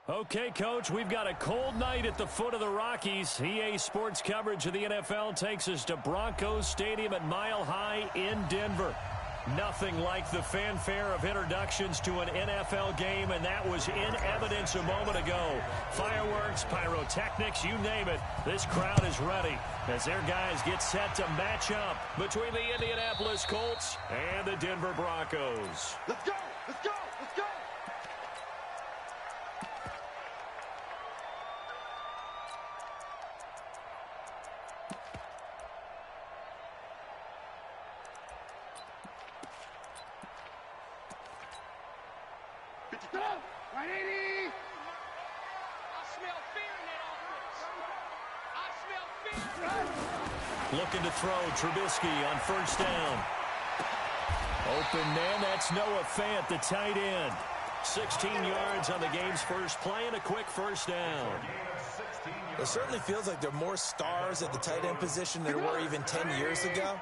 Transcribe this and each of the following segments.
Okay, Coach, we've got a cold night at the foot of the Rockies. EA Sports coverage of the NFL takes us to Broncos Stadium at Mile High in Denver. Nothing like the fanfare of introductions to an NFL game, and that was in evidence a moment ago. Fireworks, pyrotechnics, you name it. This crowd is ready as their guys get set to match up between the Indianapolis Colts and the Denver Broncos. Let's go! Let's go! Let's go! Looking to throw, Trubisky on first down. Open man, that's Noah Fant, the tight end. 16 yards on the game's first play and a quick first down. It certainly feels like there are more stars at the tight end position than there were even 10 years ago.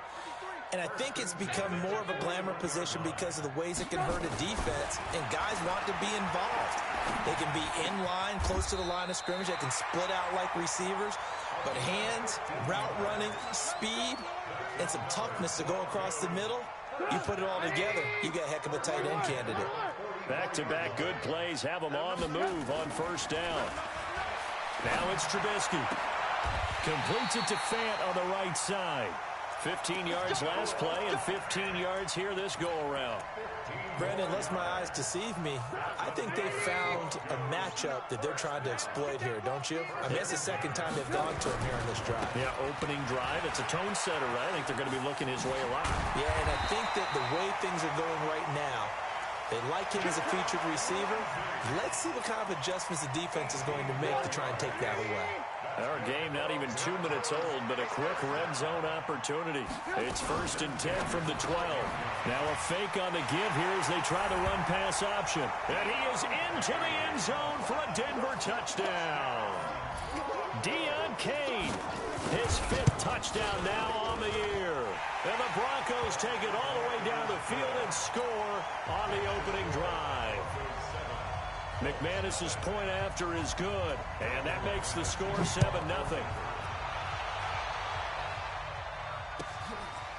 And I think it's become more of a glamour position because of the ways it can hurt a defense, and guys want to be involved. They can be in line, close to the line of scrimmage. They can split out like receivers. But hands, route running, speed, and some toughness to go across the middle, you put it all together, you got a heck of a tight end candidate. Back-to-back good plays have them on the move on first down. Now it's Trubisky. Completes it to Fant on the right side. 15 yards last play and 15 yards here this go-around. Brandon, unless my eyes deceive me, I think they found a matchup that they're trying to exploit here, don't you? I mean, it's the second time they've gone to him here in this drive. Yeah, opening drive. It's a tone setter, right? I think they're going to be looking his way a lot. Yeah, and I think that the way things are going right now, they like him as a featured receiver. Let's see what kind of adjustments the defense is going to make to try and take that away. Our game not even 2 minutes old, but a quick red zone opportunity. It's 1st and 10 from the 12. Now a fake on the give here as they try to run pass option. And he is into the end zone for a Denver touchdown. Deion Kane, his 5th touchdown now on the year. And the Broncos take it all the way down the field and score on the opening drive. McManus's point after is good, and that makes the score 7-0.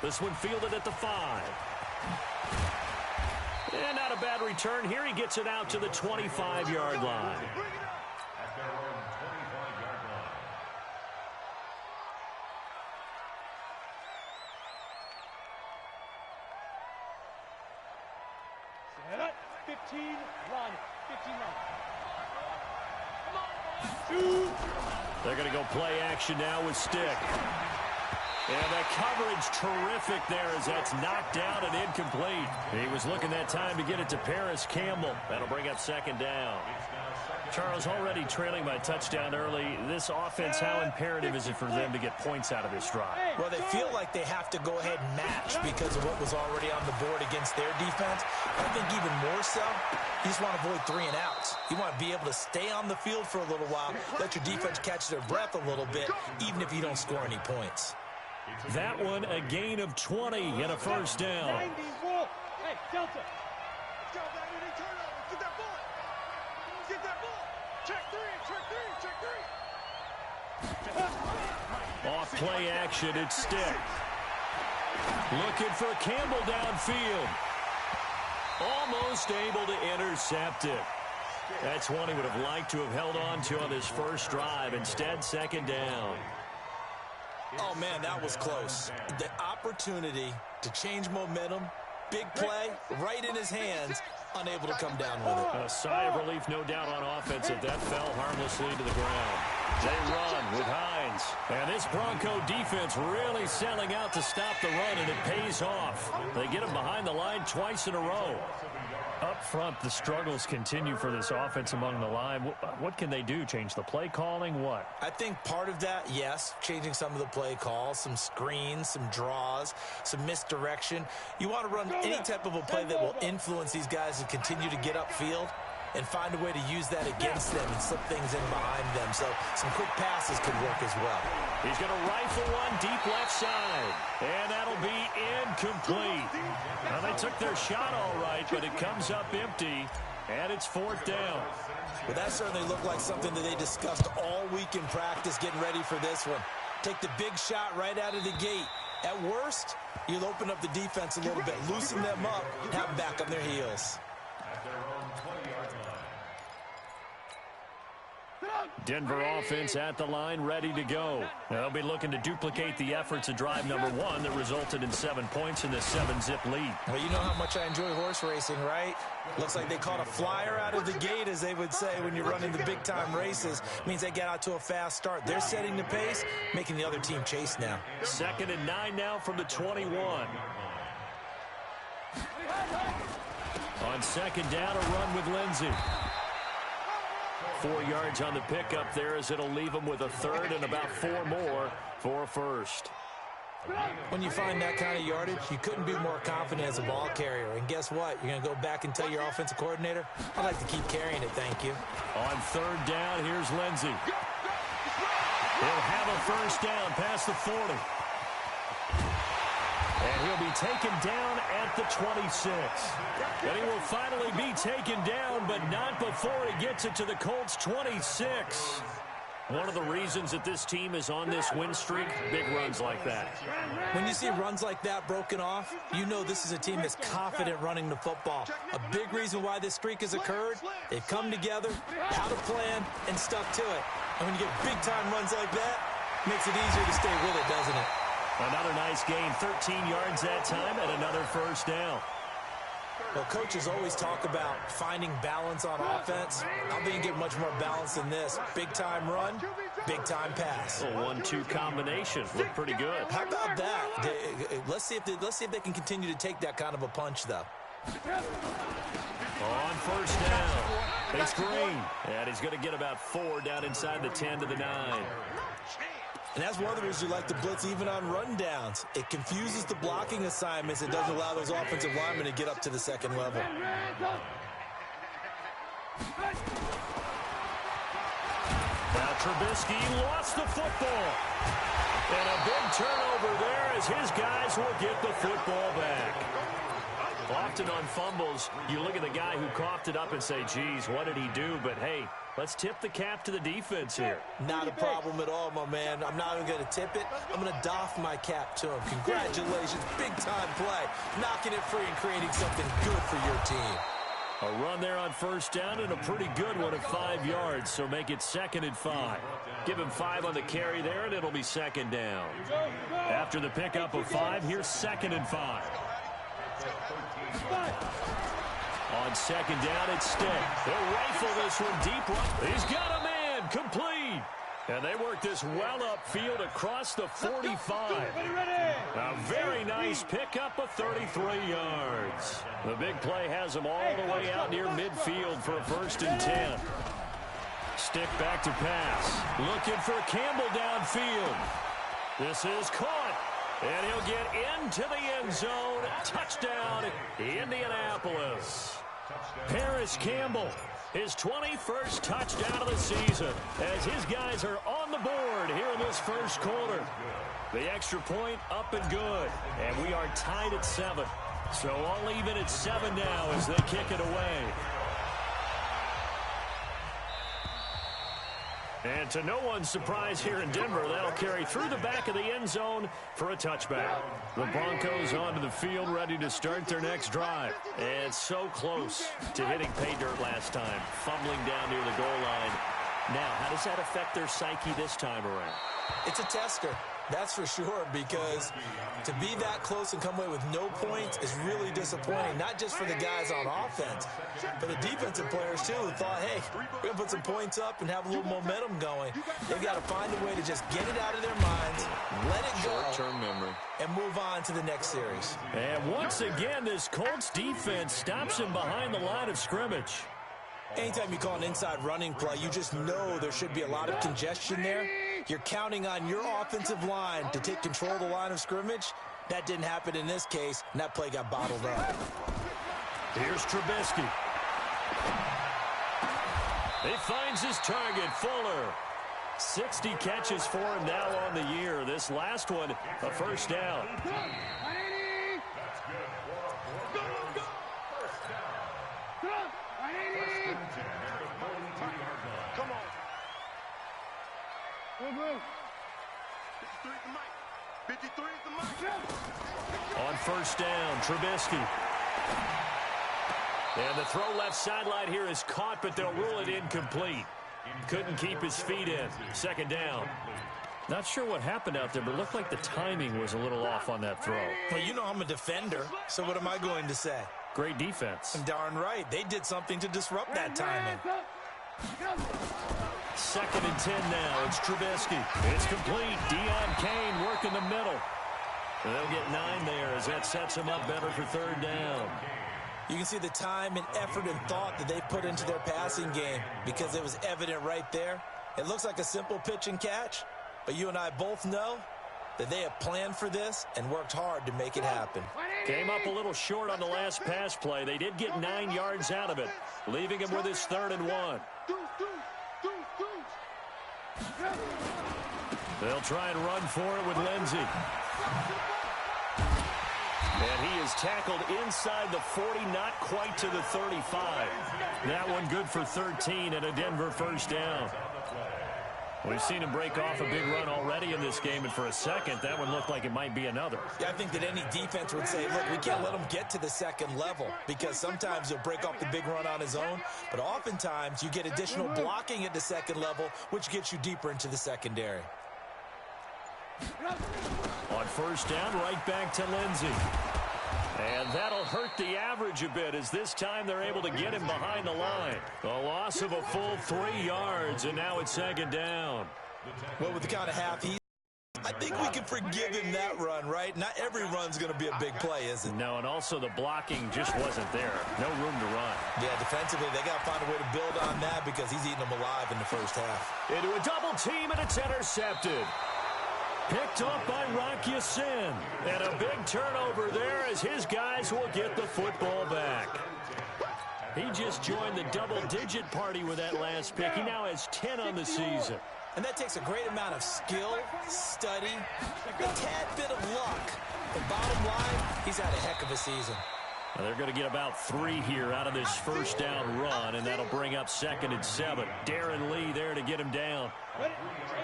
This one fielded at the 5. And not a bad return here. He gets it out to the 25-yard line. Set up. 15, run. 15, run. They're going to go play action now with Stick. And the coverage terrific there as that's knocked down and incomplete. He was looking that time to get it to Paris Campbell. That'll bring up 2nd down. Charles, already trailing by touchdown early. This offense, how imperative is it for them to get points out of this drive? Well, they feel like they have to go ahead and match because of what was already on the board against their defense. I think even more so, you just want to avoid 3 and outs. You want to be able to stay on the field for a little while, let your defense catch their breath a little bit, even if you don't score any points. That one, a gain of 20 and a first down. Hey, Delta. Let's go, baby. Turn over. Get that ball. Get that ball. Check 3. Check 3. Off play action, it's Stick. Looking for Campbell downfield. Almost able to intercept it. That's one he would have liked to have held on to on his first drive. Instead, 2nd down. Oh, man, that was close. The opportunity to change momentum, big play, right in his hands, unable to come down with it. A sigh of relief, no doubt, on offense if that fell harmlessly to the ground. They run with Hines. And this Bronco defense really selling out to stop the run, and it pays off. They get him behind the line twice in a row. Up front, the struggles continue for this offense among the line. What can they do? Change the play calling? What? I think part of that, yes, changing some of the play calls, some screens, some draws, some misdirection. You want to run any type of a play that will influence these guys to continue to get upfield and find a way to use that against them and slip things in behind them. So some quick passes could work as well. He's going to rifle one deep left side. And that'll be incomplete. Now, they took their shot all right, but it comes up empty. And it's 4th down. Well, that certainly looked like something that they discussed all week in practice getting ready for this one. Take the big shot right out of the gate. At worst, you'll open up the defense a little bit, loosen them up, have them back on their heels. Denver offense at the line, ready to go. They'll be looking to duplicate the efforts of drive number 1 that resulted in 7 points in the 7-zip lead. Well, you know how much I enjoy horse racing, right? Looks like they caught a flyer out of the gate, as they would say when you're running the big-time races. Means they get out to a fast start. They're setting the pace, making the other team chase now. 2nd and 9 now from the 21. On 2nd down, a run with Lindsey. 4 yards on the pickup there, as it'll leave them with a 3rd and about 4 more for a 1st. When you find that kind of yardage, you couldn't be more confident as a ball carrier. And guess what? You're going to go back and tell your offensive coordinator, I'd like to keep carrying it, thank you. On 3rd down, here's Lindsey. He'll have a 1st down past the 40. And he'll be taken down at the 26. And he will finally be taken down, but not before he gets it to the Colts' 26. One of the reasons that this team is on this win streak, big runs like that. When you see runs like that broken off, you know this is a team that's confident running the football. A big reason why this streak has occurred, they've come together, had a plan, and stuck to it. And when you get big-time runs like that, it makes it easier to stay with it, doesn't it? Another nice gain, 13 yards that time, and another 1st down. Well, coaches always talk about finding balance on offense. I'm going to get much more balance than this. Big-time run, big-time pass. A 1-2 combination. Looked pretty good. How about that? Let's see if they can continue to take that kind of a punch, though. On 1st down, it's Green. And he's going to get about 4 down inside the 10 to the 9. And that's one of the reasons you like to blitz even on rundowns. It confuses the blocking assignments. It doesn't allow those offensive linemen to get up to the 2nd level. Now Trubisky lost the football. And a big turnover there as his guys will get the football back. Often on fumbles, you look at the guy who coughed it up and say, geez, what did he do? But, hey, let's tip the cap to the defense here. Not a problem at all, my man. I'm not even going to tip it. I'm going to doff my cap to him. Congratulations. Big-time play. Knocking it free and creating something good for your team. A run there on 1st down and a pretty good one of 5 yards, so make it 2nd and 5. Give him 5 on the carry there, and it'll be 2nd down. After the pickup of 5, here's 2nd and 5. On 2nd down, it's Stick. They'll rifle this one deep right. He's got a man, complete. And they work this well upfield across the 45. A very nice pickup of 33 yards. The big play has them all the way out near midfield for a 1st and 10. Stick back to pass. Looking for Campbell downfield. This is caught. And he'll get into the end zone. Touchdown, Indianapolis. Paris Campbell, his 21st touchdown of the season, as his guys are on the board here in this 1st quarter. The extra point up and good, and we are tied at 7. So all even at 7 now as they kick it away. And to no one's surprise here in Denver, that'll carry through the back of the end zone for a touchback. The Broncos onto the field, ready to start their next drive. And so close to hitting pay dirt last time, fumbling down near the goal line. Now, how does that affect their psyche this time around? It's a tester. That's for sure, because to be that close and come away with no points is really disappointing, not just for the guys on offense, but the defensive players, too, who thought, hey, we're going to put some points up and have a little momentum going. They've got to find a way to just get it out of their minds, let it go, short-term memory, and move on to the next series. And once again, this Colts defense stops him behind the line of scrimmage. Anytime you call an inside running play, you just know there should be a lot of congestion there. You're counting on your offensive line to take control of the line of scrimmage. That didn't happen in this case, and that play got bottled up. Here's Trubisky. He finds his target, Fuller. 60 catches for him now on the year. This last one, a 1st down. 53 is the mark. On first down, Trubisky. And the throw left sideline here is caught, but they'll rule it incomplete. Couldn't keep his feet in. Second down. Not sure what happened out there, but it looked like the timing was a little off on that throw. Well, you know I'm a defender, so what am I going to say? Great defense. Darn right. They did something to disrupt that timing. Second and 10 now. It's Trubisky. It's complete. Deion Kane working the middle. And they'll get 9 there as that sets them up better for third down. You can see the time and effort and thought that they put into their passing game because it was evident right there. It looks like a simple pitch and catch, but you and I both know that they have planned for this and worked hard to make it happen. Came up a little short on the last pass play. They did get 9 yards out of it, leaving him with his 3rd and 1. They'll try and run for it with Lindsey. And he is tackled inside the 40, not quite to the 35. That one good for 13 and a Denver first down. We've seen him break off a big run already in this game, and for a second, that one looked like it might be another. Yeah, I think that any defense would say, look, we can't let him get to the second level because sometimes he'll break off the big run on his own, but oftentimes you get additional blocking at the second level, which gets you deeper into the secondary. On first down, right back to Lindsey. And that'll hurt the average a bit as this time they're able to get him behind the line. A loss of a full 3 yards, and now it's second down. Well, with the count of half, I think we can forgive him that run, right? Not every run's going to be a big play, is it? No, and also the blocking just wasn't there. No room to run. Yeah, defensively, they got to find a way to build on that because he's eating them alive in the first half. Into a double team, and it's intercepted. Picked off by Rock Ya-Sin. And a big turnover there as his guys will get the football back. He just joined the double-digit party with that last pick. He now has 10 on the season. And that takes a great amount of skill, study, a tad bit of luck. But bottom line, he's had a heck of a season. Now they're going to get about 3 here out of this first down run, and that'll bring up 2nd and 7. Darren Lee there to get him down.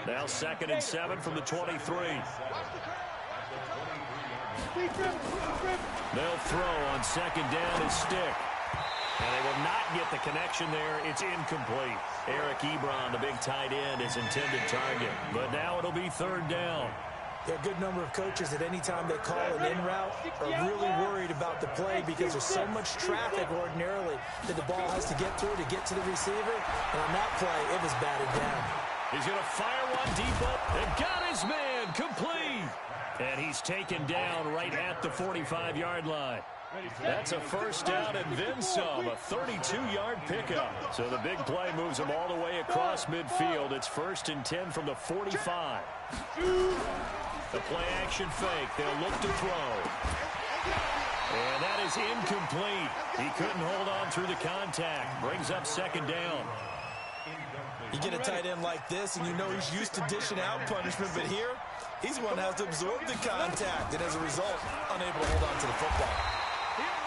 Now 2nd and 7 from the 23. They'll throw on 2nd down his stick. And they will not get the connection there. It's incomplete. Eric Ebron, the big tight end, is intended target. But now it'll be 3rd down. There are a good number of coaches that any time they call an in route are really worried about the play because there's so much traffic ordinarily that the ball has to get through to get to the receiver. And on that play, it was batted down. He's going to fire one deep up and got his man complete. And he's taken down right at the 45-yard line. That's a first down and then some, a 32-yard pickup. So the big play moves him all the way across midfield. It's 1st and 10 from the 45. The play-action fake. They'll look to throw. And that is incomplete. He couldn't hold on through the contact. Brings up 2nd down. You get a tight end like this, and you know he's used to dishing out punishment, but here, he's the one who has to absorb the contact, and as a result, unable to hold on to the football.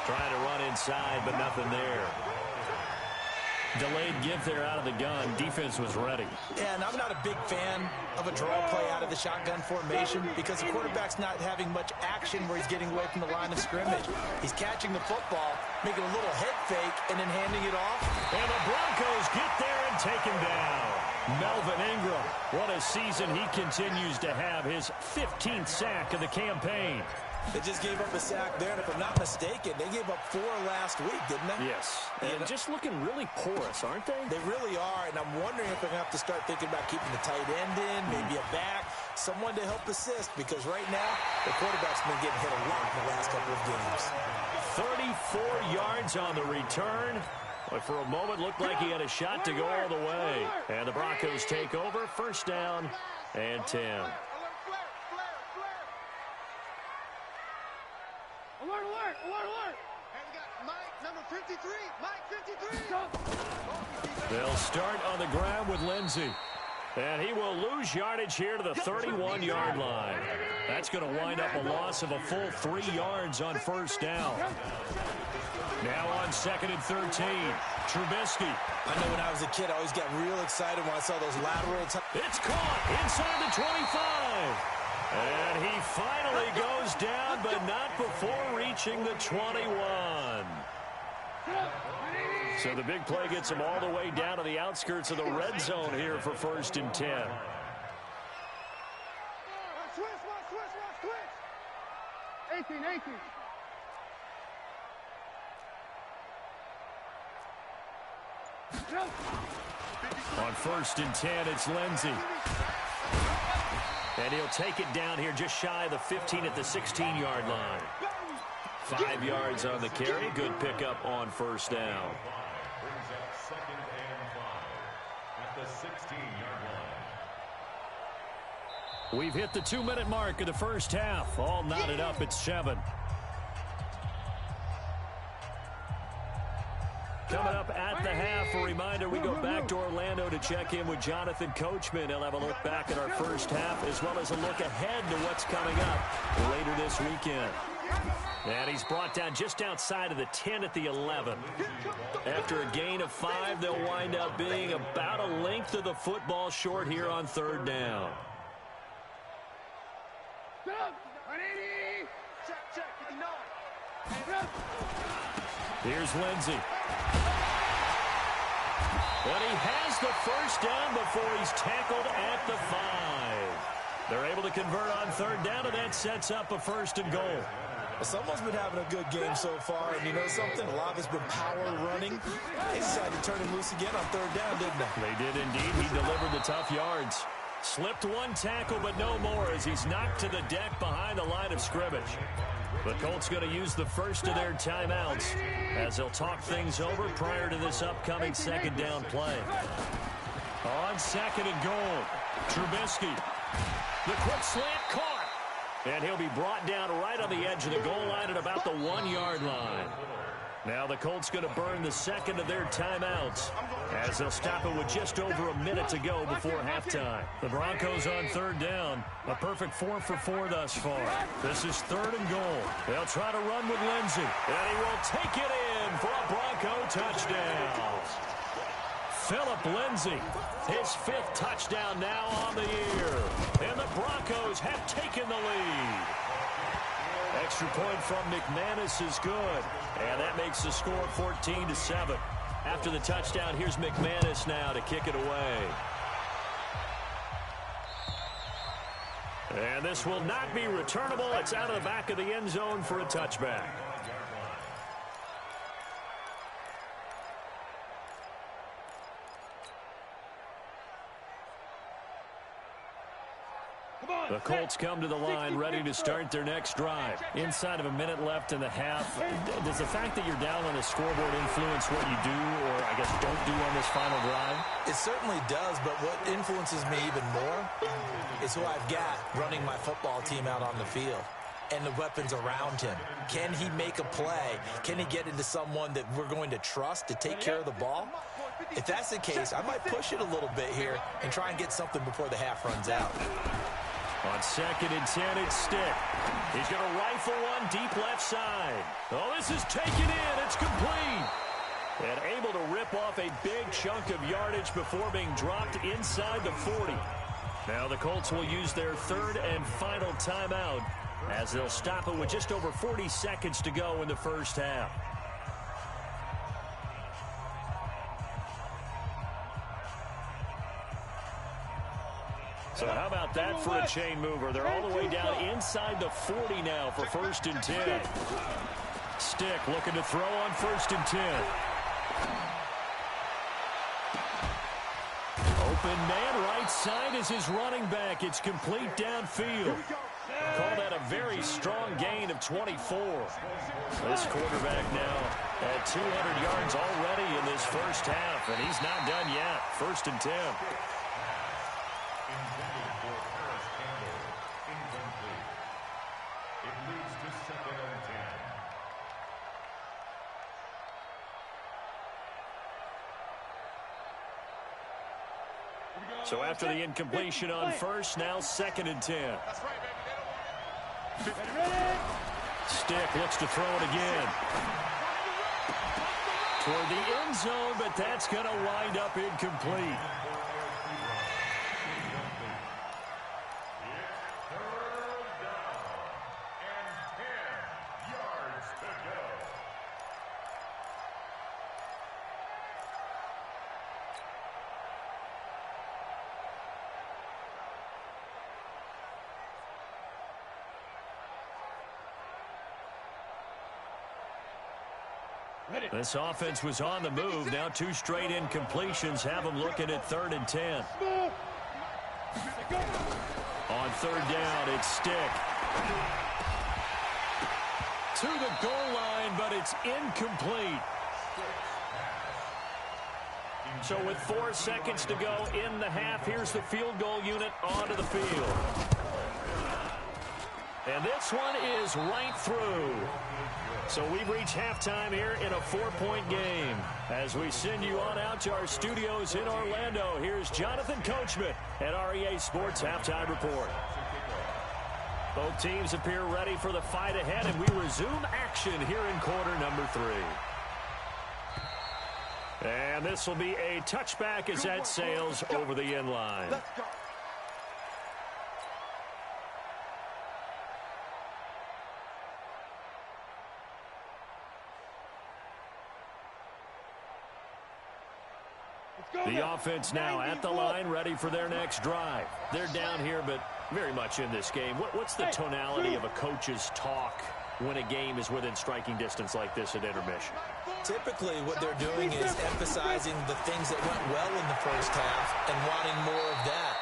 Trying to run inside, but nothing there. Delayed give there out of the gun. Defense was ready. Yeah, and I'm not a big fan of a draw play out of the shotgun formation because the quarterback's not having much action where he's getting away from the line of scrimmage. He's catching the football, making a little head fake, and then handing it off. And the Broncos get there and take him down. Melvin Ingram, what a season he continues to have. His 15th sack of the campaign. They just gave up a sack there, and if I'm not mistaken, they gave up 4 last week, didn't they? Yes. And just looking really porous, aren't they? They really are, and I'm wondering if they're going to have to start thinking about keeping the tight end in, maybe a back, someone to help assist, because right now, the quarterback's been getting hit a lot in the last couple of games. 34 yards on the return. But for a moment, looked like he had a shot to go all the way. And the Broncos take over, 1st down and 10. Alert, alert, alert, alert. And we got Mike, number 53. Mike, 53. They'll start on the ground with Lindsey. And he will lose yardage here to the 31-yard line. That's going to wind up a loss of a full 3 yards on 1st down. Now on 2nd and 13. Trubisky. I know when I was a kid, I always got real excited when I saw those lateral. It's caught inside the 25. And he finally goes down, but not before reaching the 21. So the big play gets him all the way down to the outskirts of the red zone here for 1st and 10. Switch. 18. On 1st and 10, it's Lindsey. And he'll take it down here just shy of the 15 at the 16-yard line. 5 yards on the carry. Good pickup on 1st down. Brings up 2nd and 5 at the 16-yard line. We've hit the 2-minute mark of the first half. All knotted up at 7. Coming up at the half, a reminder, we go back to Orlando to check in with Jonathan Coachman. He'll have a look back at our first half as well as a look ahead to what's coming up later this weekend. And he's brought down just outside of the 10 at the 11. After a gain of 5, they'll wind up being about a length of the football short here on 3rd down. Here's Lindsey. But he has the 1st down before he's tackled at the 5. They're able to convert on 3rd down, and that sets up a 1st and goal. Well, someone's been having a good game so far, and you know something? A lot of it's been power running. They decided to turn him loose again on 3rd down, didn't they? They did indeed. He delivered the tough yards. Slipped one tackle, but no more as he's knocked to the deck behind the line of scrimmage. The Colts going to use the first of their timeouts as they'll talk things over prior to this upcoming 2nd down play. On 2nd and goal, Trubisky. The quick slant caught. And he'll be brought down right on the edge of the goal line at about the 1-yard line. Now the Colts going to burn the 2nd of their timeouts as they'll stop it with just over a minute to go before halftime. The Broncos on 3rd down. A perfect 4 for 4 thus far. This is 3rd and goal. They'll try to run with Lindsey. And he will take it in for a Bronco touchdown. Phillip Lindsey, his 5th touchdown now on the year. And the Broncos have taken the lead. Extra point from McManus is good. And that makes the score 14-7. After the touchdown, here's McManus now to kick it away. And this will not be returnable. It's out of the back of the end zone for a touchback. The Colts come to the line ready to start their next drive. Inside of a minute left in the half. Does the fact that you're down on the scoreboard influence what you do or, I guess, don't do on this final drive? It certainly does, but what influences me even more is who I've got running my football team out on the field and the weapons around him. Can he make a play? Can he get into someone that we're going to trust to take care of the ball? If that's the case, I might push it a little bit here and try and get something before the half runs out. On 2nd and 10, it's Stick. He's going to rifle one deep left side. Oh, this is taken in. It's complete. And able to rip off a big chunk of yardage before being dropped inside the 40. Now the Colts will use their 3rd and final timeout as they'll stop it with just over 40 seconds to go in the first half. So how about that for a chain mover? They're all the way down inside the 40 now for 1st and 10. Stick looking to throw on 1st and 10. Open man right side is his running back. It's complete downfield. Call that a very strong gain of 24. This quarterback now at 200 yards already in this first half, and he's not done yet. 1st and 10. So after the incompletion on 1st, now 2nd and 10. Stick looks to throw it again. Toward the end zone, but that's going to wind up incomplete. This offense was on the move. Now 2 straight incompletions have them looking at 3rd and 10. On 3rd down, it's Stick. To the goal line, but it's incomplete. So with 4 seconds to go in the half, here's the field goal unit onto the field. And this one is right through. So we've reached halftime here in a 4-point game. As we send you on out to our studios in Orlando, here's Jonathan Coachman at REA Sports Halftime Report. Both teams appear ready for the fight ahead, and we resume action here in quarter number 3. And this will be a touchback as that sails over the end line. The offense now at the line, ready for their next drive. They're down here, but very much in this game. What's the tonality of a coach's talk when a game is within striking distance like this at intermission? Typically, what they're doing is emphasizing the things that went well in the first half and wanting more of that.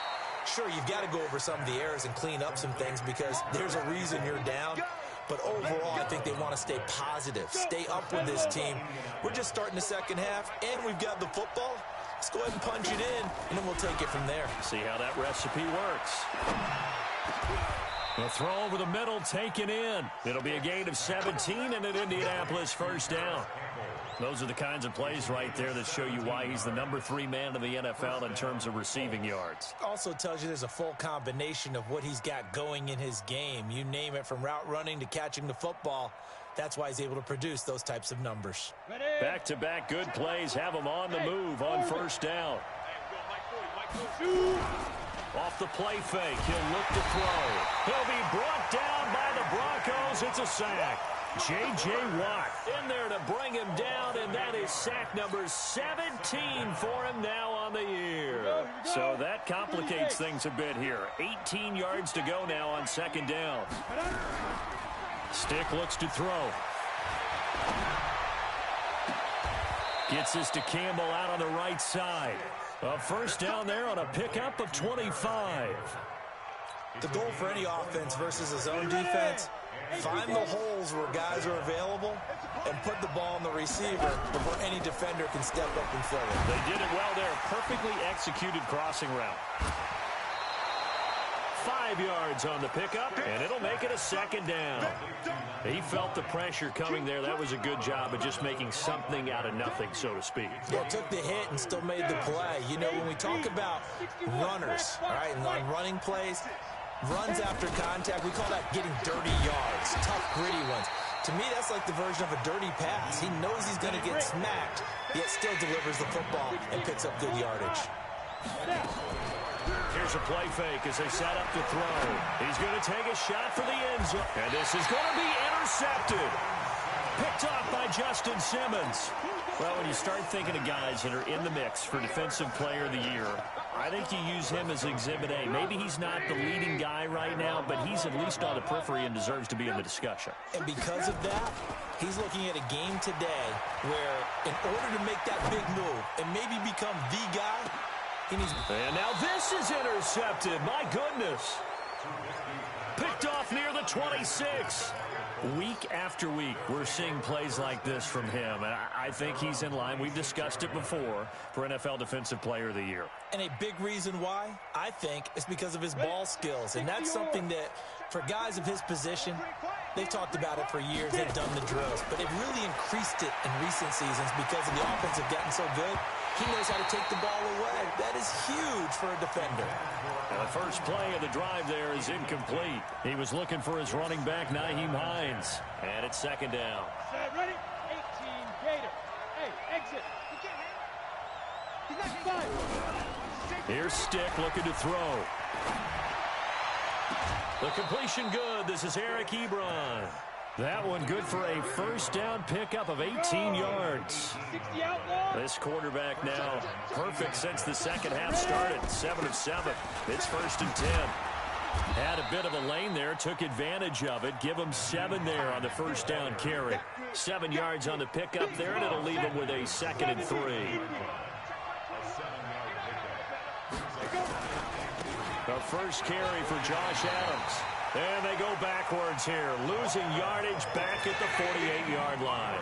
Sure, you've got to go over some of the errors and clean up some things because there's a reason you're down. But overall, I think they want to stay positive, stay up with this team. We're just starting the second half, and we've got the football. Let's go ahead and punch it in, and then we'll take it from there. See how that recipe works. The throw over the middle taken in. It'll be a gain of 17 and an Indianapolis first down. Those are the kinds of plays right there that show you why he's the number 3 man in the NFL in terms of receiving yards. Also tells you there's a full combination of what he's got going in his game. You name it, from route running to catching the football. That's why he's able to produce those types of numbers. Back-to-back good plays have him on the move on first down. Off the play fake, he'll look to throw. He'll be brought down by the Broncos. It's a sack. J.J. Watt in there to bring him down, and that is sack number 17 for him now on the year. So that complicates things a bit here. 18 yards to go now on second down. Stick looks to throw. Gets this to Campbell out on the right side. A first down there on a pickup of 25. The goal for any offense versus a zone defense, find the holes where guys are available and put the ball on the receiver before any defender can step up and fill it. They did it well there. Perfectly executed crossing route. 5 yards on the pickup, and it'll make it a second down. He felt the pressure coming there. That was a good job of just making something out of nothing, so to speak. Yeah, took the hit and still made the play. You know, when we talk about runners, all right, and on running plays, runs after contact, we call that getting dirty yards, tough, gritty ones. To me, that's like the version of a dirty pass. He knows he's going to get smacked, yet still delivers the football and picks up good yardage. Here's a play fake as they set up to throw. He's going to take a shot for the end zone. And this is going to be intercepted. Picked off by Justin Simmons. Well, when you start thinking of guys that are in the mix for Defensive Player of the Year, I think you use him as Exhibit A. Maybe he's not the leading guy right now, but he's at least on the periphery and deserves to be in the discussion. And because of that, he's looking at a game today where in order to make that big move and maybe become the guy, and now this is intercepted. My goodness. Picked off near the 26. Week after week, we're seeing plays like this from him. And I think he's in line. We've discussed it before for NFL Defensive Player of the Year. And a big reason why, I think, is because of his ball skills. And that's something that, for guys of his position, they've talked about it for years. They've done the drills. But they've really increased it in recent seasons because of the offense have gotten so good. He knows how to take the ball away. That is huge for a defender. And the first play of the drive there is incomplete. He was looking for his running back, Nyheim Hines. And it's second down. Set, ready? 18, Gator. Hey, exit. He's not five. Here's Stick looking to throw. The completion good. This is Eric Ebron. That one good for a first down pickup of 18 yards. This quarterback now perfect since the second half started. 7 of 7. It's first and 10. Had a bit of a lane there, took advantage of it. Give him 7 there on the first down carry. 7 yards on the pickup there, and it'll leave him with a 2nd and 3. The first carry for Josh Adams. And they go backwards here, losing yardage back at the 48-yard line.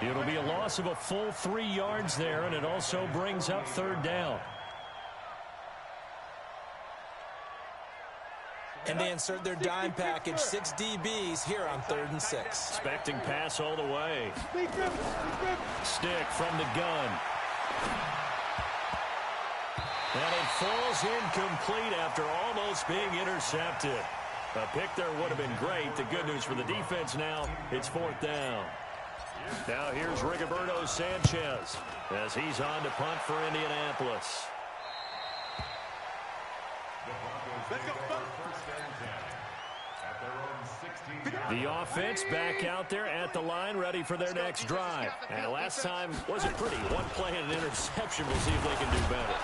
It'll be a loss of a full 3 yards there, and it also brings up 3rd down. And they insert their dime package, 6 DBs here on 3rd and 6. Expecting pass all the way. Stick from the gun. And it falls incomplete after almost being intercepted. A pick there would have been great. The good news for the defense now, it's 4th down. Now here's Rigoberto Sanchez as he's on to punt for Indianapolis. The offense back out there at the line, ready for their next drive. And last time wasn't pretty. 1 play and an interception. We'll see if they can do better.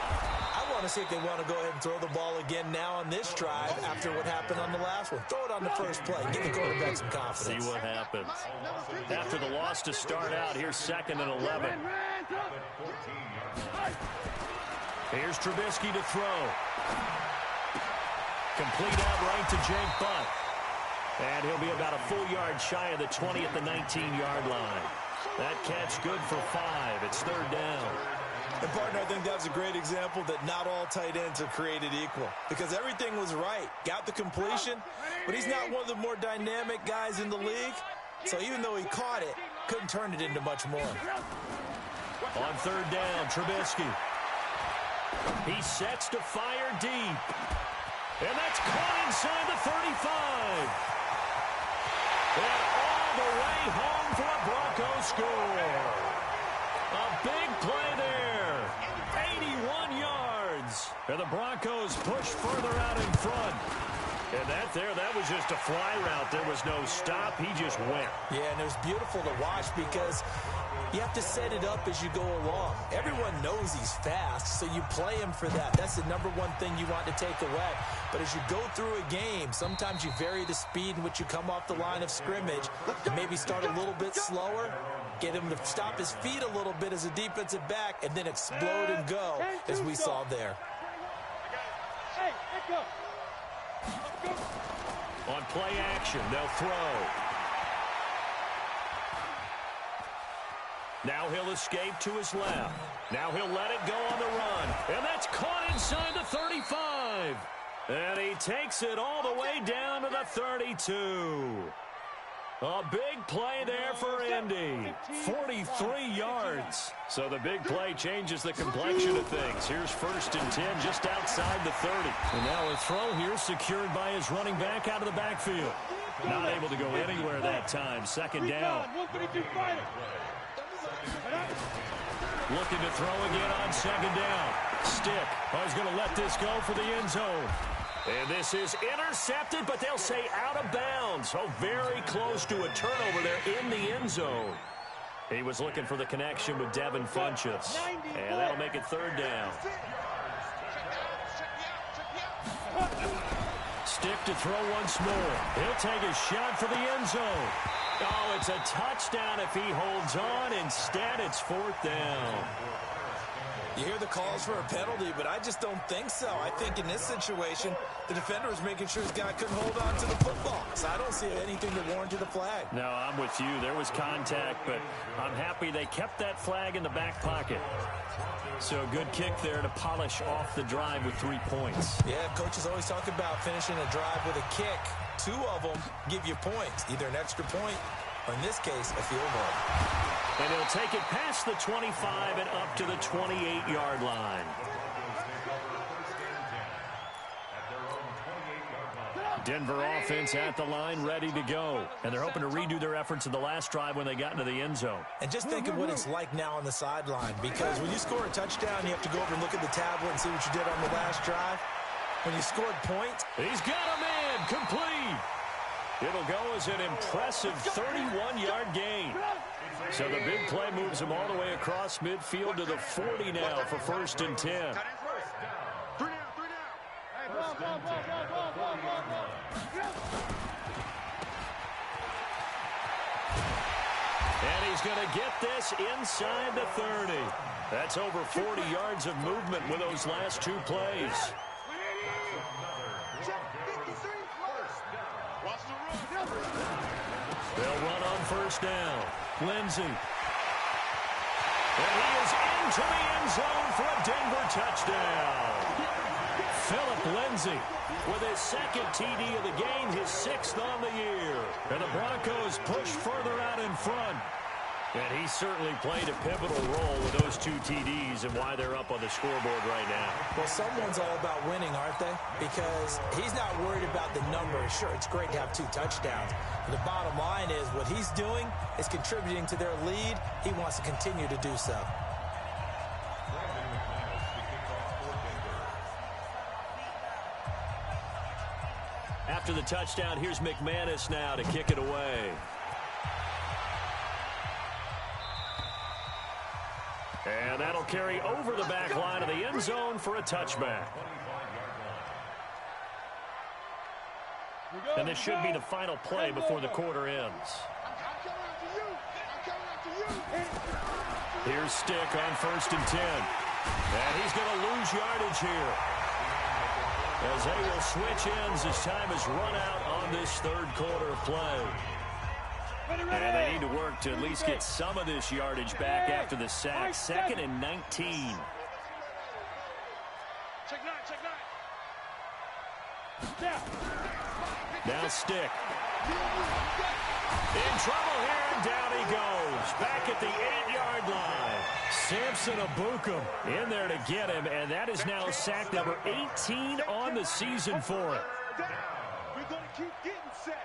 I want to see if they want to go ahead and throw the ball again now on this drive after what happened on the last one. Throw it on the first play. Give the quarterback some confidence. See what happens. After the loss to start out, here's 2nd and 11. Here's Trubisky to throw. Complete out right to Jake Butt. And he'll be about a full yard shy of the 20 at the 19-yard line. That catch good for 5. It's 3rd down. And, partner, I think that's a great example that not all tight ends are created equal. Because everything was right. Got the completion, but he's not one of the more dynamic guys in the league. So even though he caught it, couldn't turn it into much more. On 3rd down, Trubisky. He sets to fire deep. And that's caught inside the 35. And all the way home for a Broncos score. A big play there. 81 yards. And the Broncos push further out in front. And that was just a fly route. There was no stop. He just went. Yeah, and it was beautiful to watch because you have to set it up as you go along. Everyone knows he's fast, so you play him for that. That's the #1 thing you want to take away. But as you go through a game, sometimes you vary the speed in which you come off the line of scrimmage and maybe start a little bit slower, get him to stop his feet a little bit as a defensive back, and then explode and go, as we saw there. Hey, let go. On play action, they'll throw. Now he'll escape to his left. Now he'll let it go on the run. And that's caught inside the 35. And he takes it all the way down to the 32. A big play there for Indy. 43 yards. So the big play changes the complexion of things. Here's 1st and 10 just outside the 30. And now a throw here secured by his running back out of the backfield. Not able to go anywhere that time. 2nd down. Looking to throw again on 2nd down. Stick. He's going to let this go for the end zone. And this is intercepted, but they'll say out of bounds. So very close to a turnover there in the end zone. He was looking for the connection with Devin Funchess. And that'll make it 3rd down. Stick to throw once more. He'll take a shot for the end zone. Oh, it's a touchdown if he holds on. Instead, it's 4th down. You hear the calls for a penalty, but I just don't think so. I think in this situation, the defender was making sure his guy couldn't hold on to the football. So I don't see anything that warranted a flag. No, I'm with you. There was contact, but I'm happy they kept that flag in the back pocket. So a good kick there to polish off the drive with 3 points. Yeah, coaches always talk about finishing a drive with a kick. 2 of them give you points, either an extra point or, in this case, a field goal. And he'll take it past the 25 and up to the 28-yard line. Denver offense at the line, ready to go. And they're hoping to redo their efforts in the last drive when they got into the end zone. And just think of what it's like now on the sideline, because when you score a touchdown, you have to go over and look at the tablet and see what you did on the last drive. When you scored points, he's got a man complete. It'll go as an impressive 31-yard gain. So the big play moves him all the way across midfield to the 40 now for 1st and 10. he's going to get this inside the 30. That's over 40 yards of movement with those last two plays. They'll run on first down. Lindsey. And he is into the end zone for a Denver touchdown. Phillip Lindsey with his second TD of the game, his 6th on the year. And the Broncos push further out in front. And he certainly played a pivotal role with those 2 TDs and why they're up on the scoreboard right now. Well, someone's all about winning, aren't they? Because he's not worried about the numbers. Sure, it's great to have 2 touchdowns. But the bottom line is what he's doing is contributing to their lead. He wants to continue to do so. After the touchdown, here's McManus now to kick it away. And that'll carry over the back line of the end zone for a touchback. And this should be the final play before the quarter ends. Here's Stick on 1st and 10. And he's going to lose yardage here, as they will switch ends as time has run out on this 3rd quarter of play. And they need to work to at least get some of this yardage back after the sack. 2nd and 19. Now Stick. In trouble here, and down he goes. Back at the 8-yard line. Samson Abukum in there to get him, and that is now sack number 18 on the season for him. We're going to keep getting sacks.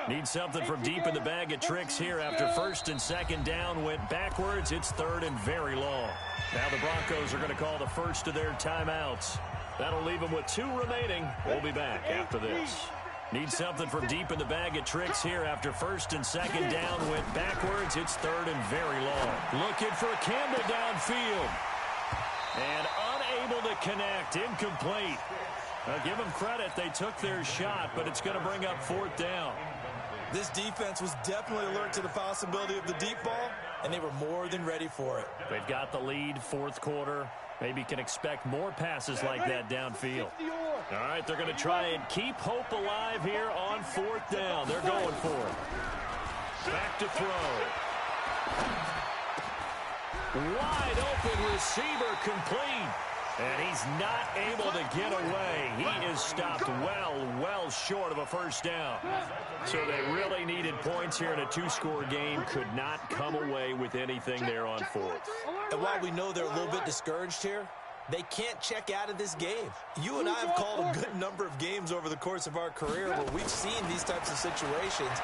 Need something from deep in the bag of tricks here after 1st and 2nd down went backwards. It's 3rd and very long. Now the Broncos are going to call the first of their timeouts. That'll leave them with 2 remaining. We'll be back after this. Need something from deep in the bag of tricks here after 1st and 2nd down went backwards. It's 3rd and very long. Looking for Campbell downfield. And unable to connect. Incomplete. Now give them credit. They took their shot, but it's going to bring up 4th down. This defense was definitely alert to the possibility of the deep ball, and they were more than ready for it. They've got the lead, 4th quarter. Maybe can expect more passes like that downfield. All right, they're going to try and keep hope alive here on 4th down. They're going for it. Back to throw. Wide open receiver complete. And he's not able to get away. He is stopped well short of a 1st down. So they really needed points here in a 2-score game. Could not come away with anything there on 4th. And while we know they're a little bit discouraged here, they can't check out of this game. You and I have called a good number of games over the course of our career where we've seen these types of situations.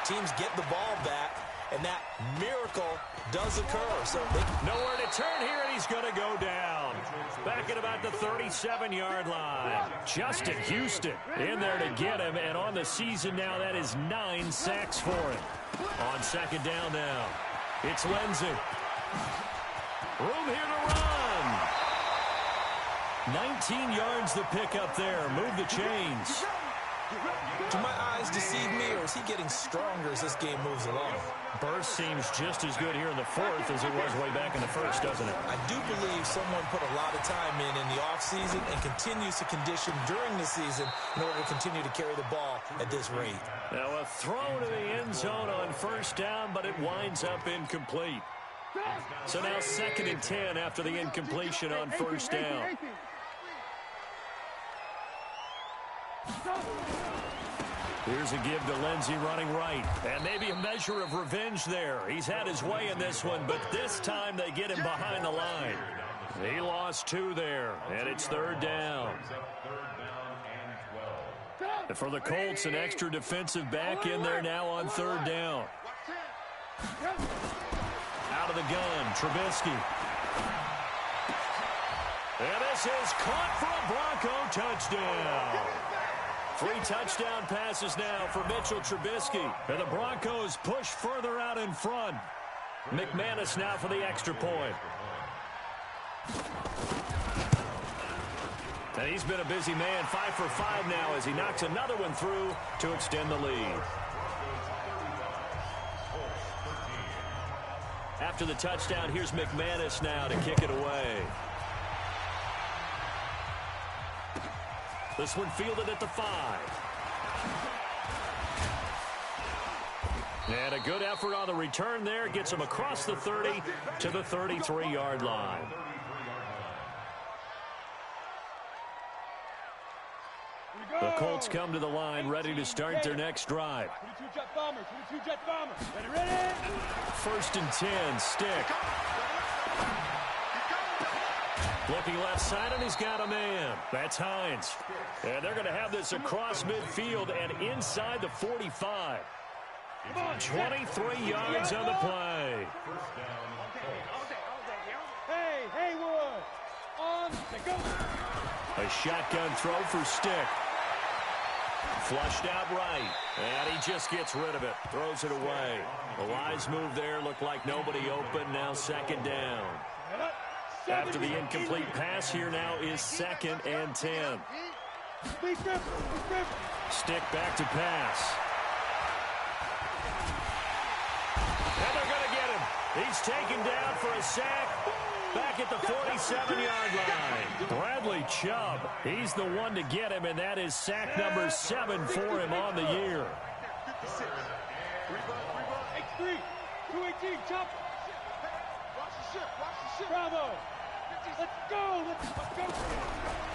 Teams get the ball back, and that miracle does occur. So nowhere to turn here, and he's going to go down. Back at about the 37-yard line. Justin Houston in there to get him, and on the season now, that is 9 sacks for him. On 2nd down now, it's Lindsey. Room here to run. 19 yards the pick up there. Move the chains. Do my eyes deceive me, or is he getting stronger as this game moves along? Burst seems just as good here in the 4th as it was way back in the 1st, doesn't it? I do believe someone put a lot of time in the offseason and continues to condition during the season in order to continue to carry the ball at this rate. Now a throw to the end zone on 1st down, but it winds up incomplete. So now 2nd and 10 after the incompletion on 1st down. Here's a give to Lindsey running right. And maybe a measure of revenge there. He's had his way in this one, but this time they get him behind the line. He lost 2 there, and it's 3rd down. And for the Colts, an extra defensive back in there now on 3rd down. Out of the gun, Trubisky. And this is caught for a Bronco touchdown. 3 touchdown passes now for Mitchell Trubisky. And the Broncos push further out in front. McManus now for the extra point. And he's been a busy man, 5 for 5 now as he knocks another one through to extend the lead. After the touchdown, here's McManus now to kick it away. This one fielded at the 5. And a good effort on the return there. Gets him across the 30 to the 33-yard line. The Colts come to the line, ready to start their next drive. 22 jet bombers, 22 jet bombers. Ready? First and 10, Stick. Looking left side, and he's got a man. That's Hines. And they're going to have this across midfield and inside the 45. 23 yards on the play. Hey, Haywood. On the go. A shotgun throw for Stick. Flushed out right, and he just gets rid of it. Throws it away. The wise move there. Looked like nobody open. Now second down. After the incomplete pass, here now is 2nd and 10. Stick back to pass. And they're going to get him. He's taken down for a sack. Back at the 47-yard line. Bradley Chubb, he's the one to get him, and that is sack number 7 for him on the year. X3, 218, chop. Watch the ship. Bravo. Let's go.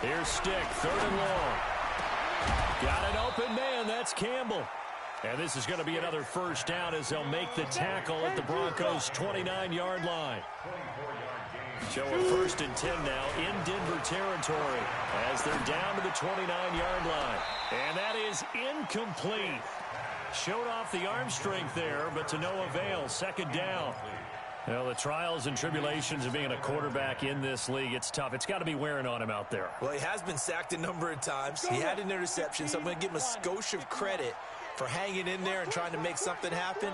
Here's Stick, 3rd and long. Got an open man, that's Campbell. And this is going to be another first down as they'll make the tackle at the Broncos' 29-yard line. So a 1st and 10 now in Denver territory as they're down to the 29-yard line. And that is incomplete. Showed off the arm strength there, but to no avail. 2nd down. Well, the trials and tribulations of being a quarterback in this league, it's tough. It's got to be wearing on him out there. Well, he has been sacked a number of times. He had an interception, so I'm going to give him a skosh of credit for hanging in there and trying to make something happen,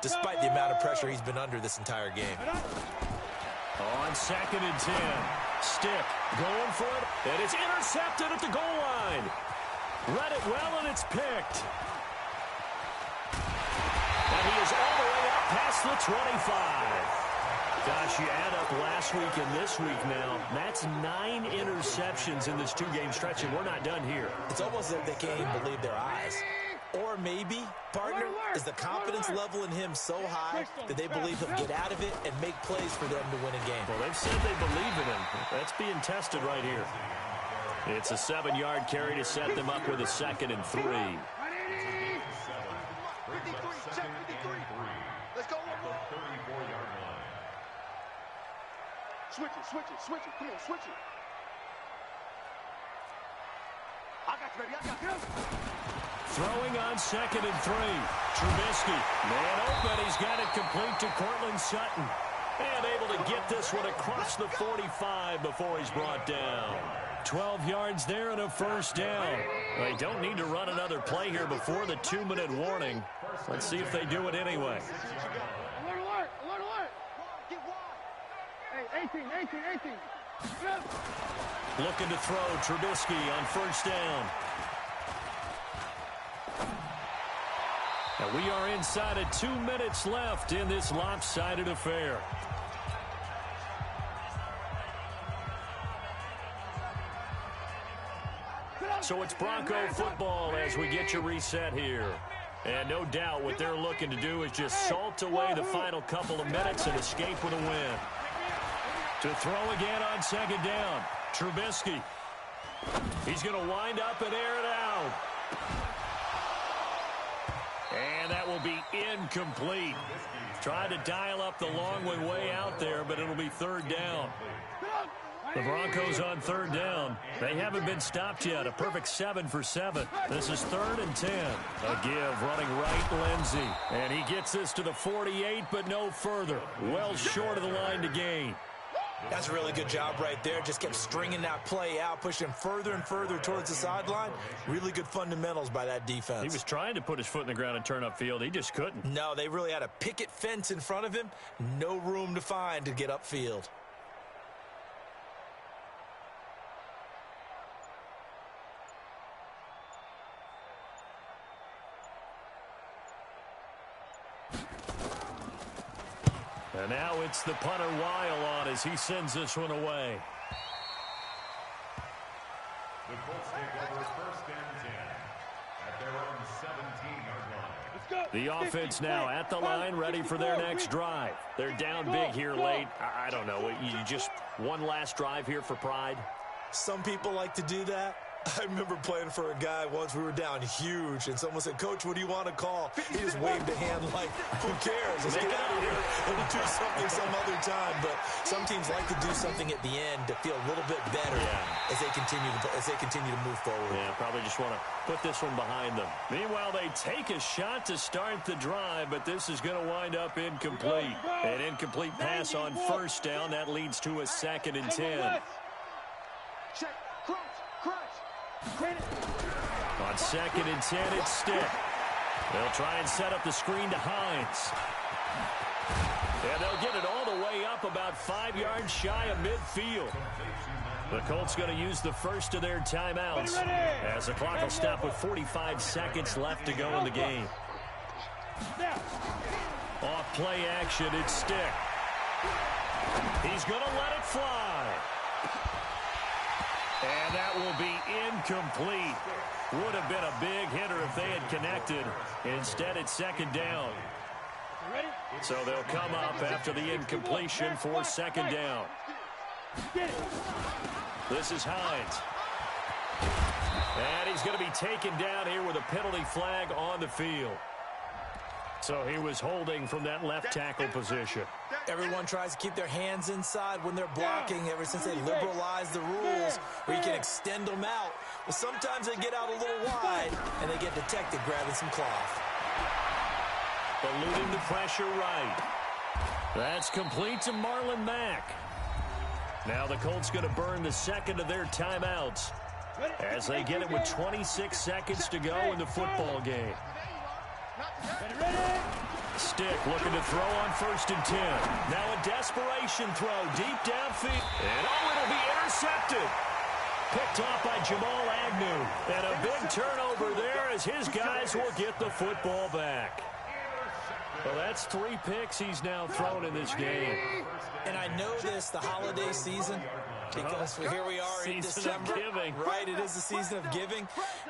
despite the amount of pressure he's been under this entire game. On 2nd and 10, Stick going for it, and it's intercepted at the goal line. Read it well, and it's picked. And he is all the way up past the 25. Gosh, you add up last week and this week now, that's 9 interceptions in this 2-game stretch, and we're not done here. It's almost as if they can't even believe their eyes. Or maybe, partner, is the confidence level in him so high that they believe he'll get out of it and make plays for them to win a game. Well, they've said they believe in him. That's being tested right here. It's a 7-yard carry to set them up with a 2nd and 3. 53, check 53. Let's go. 34-yard line. Switch it. Come on, switch it. I got you, baby. I got you. Throwing on 2nd and 3. Trubisky, man open. He's got it complete to Cortland Sutton. And able to get this one across the 45 before he's brought down. 12 yards there and a first down. They don't need to run another play here before the 2-minute warning. Let's see if they do it anyway. Alert. Get wide. Hey, 18. Looking to throw Trubisky on first down. And we are inside of 2 minutes left in this lopsided affair. So it's Bronco football as we get you reset here. And no doubt what they're looking to do is just salt away the final couple of minutes and escape with a win. To throw again on 2nd down. Trubisky. He's going to wind up and air it out. And that will be incomplete. Tried to dial up the long way out there, but it'll be 3rd down. The Broncos on 3rd down. They haven't been stopped yet. A perfect 7 for 7. This is 3rd and 10. A give running right, Lindsey. And he gets this to the 48, but no further. Well short of the line to gain. That's a really good job right there. Just kept stringing that play out, pushing him further and further towards the sideline. Really good fundamentals by that defense. He was trying to put his foot in the ground and turn upfield. He just couldn't. No, they really had a picket fence in front of him. No room to find to get upfield. And now it's the punter Weil on as he sends this one away. The Colts take over first and 10 at their own 17-yard line. Let's go. The offense now at the line, ready for their next drive. They're down big here late. I don't know. You just one last drive here for pride? Some people like to do that. I remember playing for a guy once. We were down huge, and someone said, "Coach, what do you want to call?" He just waved a hand like, "Who cares? Let's get out of here and do something some other time." But some teams like to do something at the end to feel a little bit better as they continue to move forward. Yeah, probably just want to put this one behind them. Meanwhile, they take a shot to start the drive, but this is going to wind up incomplete. An incomplete pass on first down. That leads to a 2nd and 10. Check. Crunch. On 2nd and 10, it's Stick. They'll try and set up the screen to Hines. And they'll get it all the way up about 5 yards shy of midfield. The Colts going to use the first of their timeouts as the clock will stop with 45 seconds left to go in the game. Off play action, it's Stick. He's going to let it fly. And that will be incomplete. Would have been a big hitter if they had connected. Instead, it's 2nd down. So they'll come up after the incompletion for 2nd down. This is Hines. And he's going to be taken down here with a penalty flag on the field. So he was holding from that left tackle position. Everyone tries to keep their hands inside when they're blocking ever since they liberalized the rules where you can extend them out. Well, sometimes they get out a little wide and they get detected grabbing some cloth. Eluding the pressure right. That's complete to Marlon Mack. Now the Colts going to burn the 2nd of their timeouts as they get it with 26 seconds to go in the football game. Stick looking to throw on 1st and 10. Now a desperation throw deep downfield. And it'll be intercepted. Picked off by Jamal Agnew. And a big turnover there as his guys will get the football back. Well, that's 3 picks he's now thrown in this game. And I know this, the holiday season, because here we are in December. Right, it is the season of giving.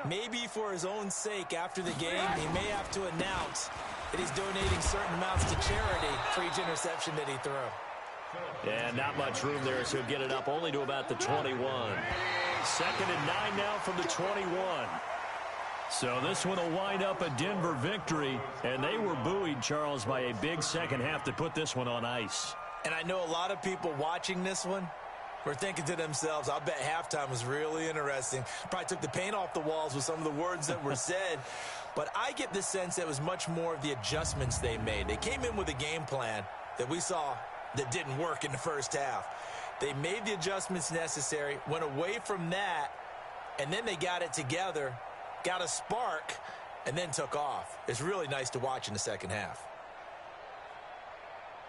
Maybe for his own sake after the game, he may have to announce that he's donating certain amounts to charity for each interception that he threw. And not much room there, so he'll get it up only to about the 21. 2nd and 9 now from the 21. So this one will wind up a Denver victory, and they were buoyed, Charles, by a big second half to put this one on ice. And I know a lot of people watching this one were thinking to themselves, I'll bet halftime was really interesting. Probably took the paint off the walls with some of the words that were said. But I get the sense that it was much more of the adjustments they made. They came in with a game plan that we saw that didn't work in the first half. They made the adjustments necessary, went away from that, and then they got it together, got a spark, and then took off. It's really nice to watch in the second half.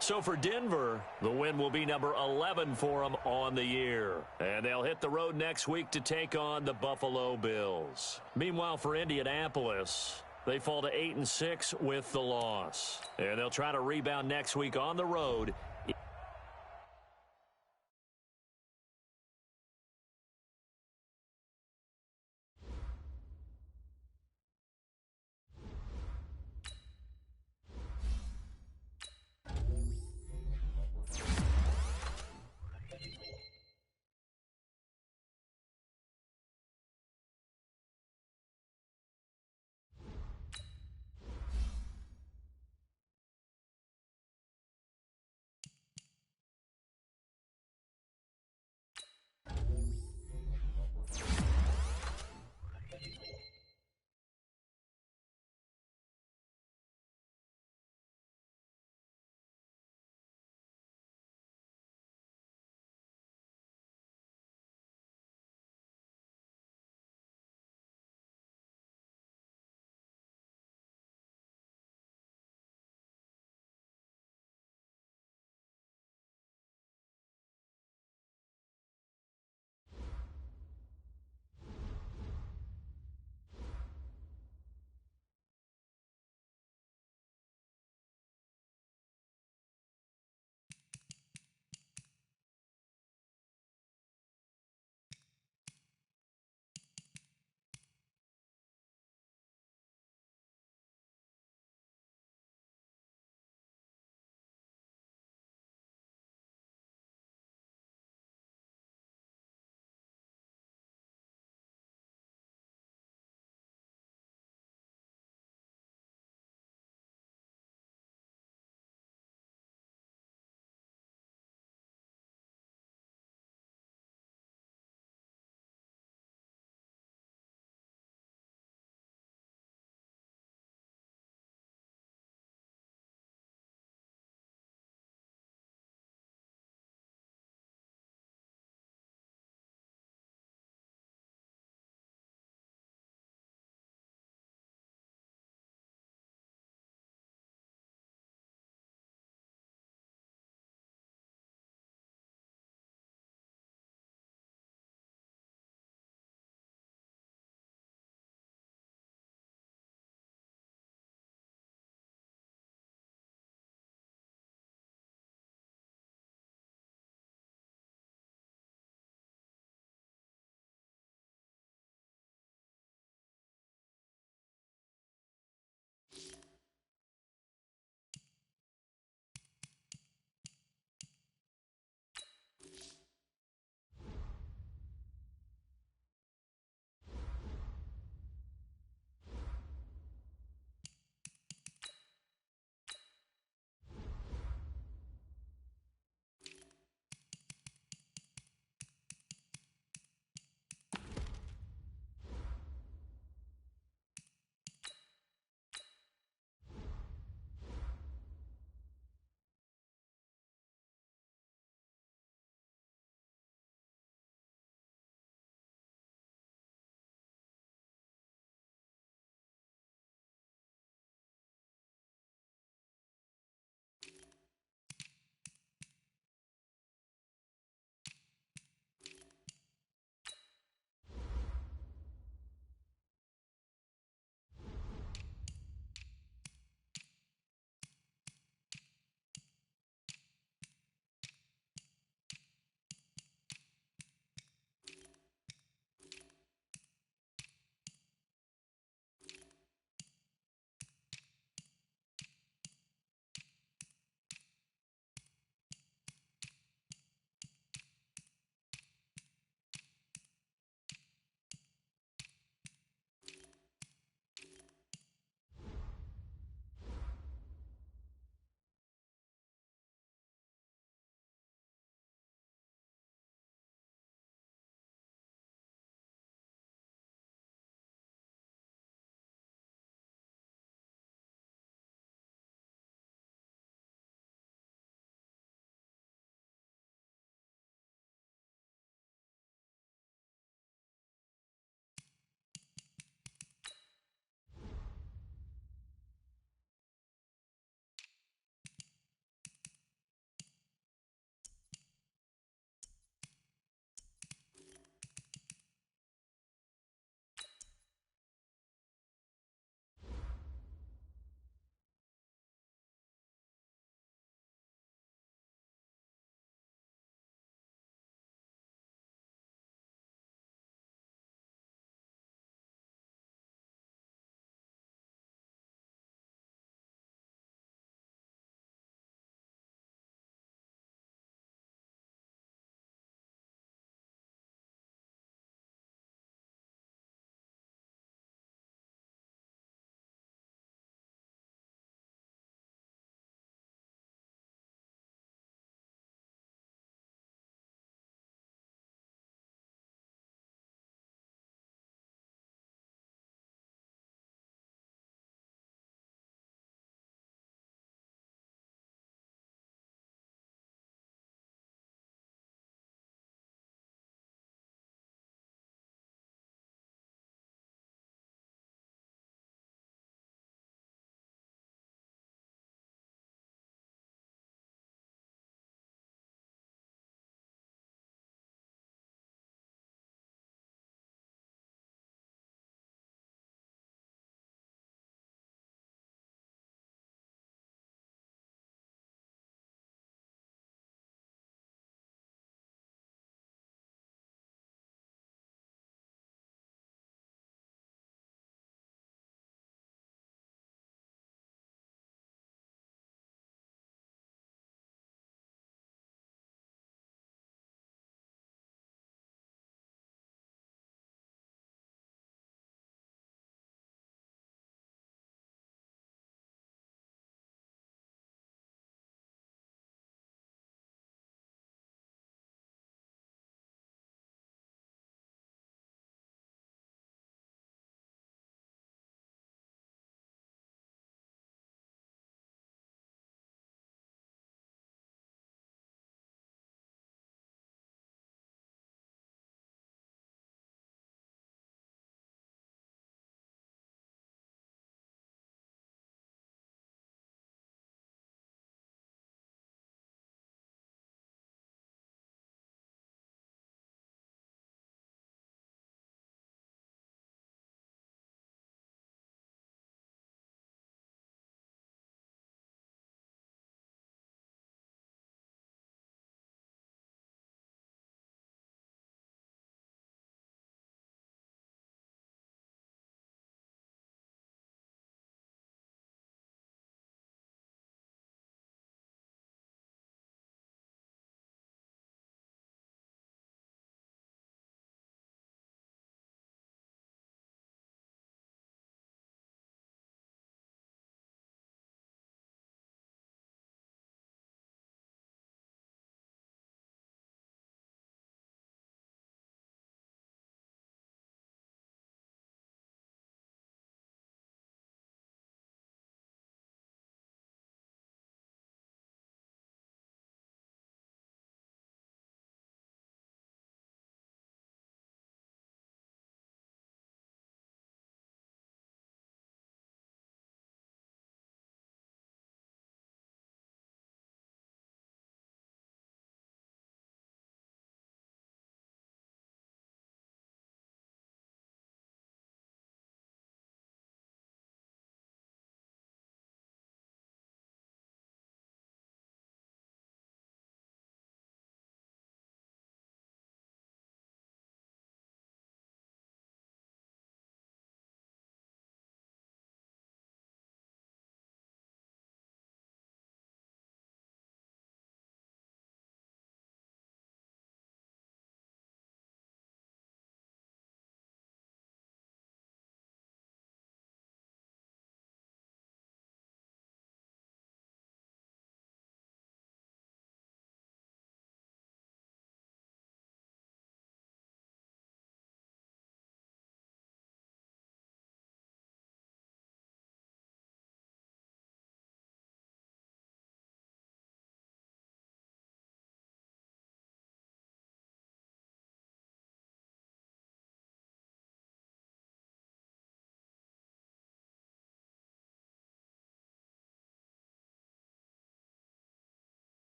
So for Denver, the win will be number 11 for them on the year. And they'll hit the road next week to take on the Buffalo Bills. Meanwhile, for Indianapolis, they fall to 8-6 with the loss. And they'll try to rebound next week on the road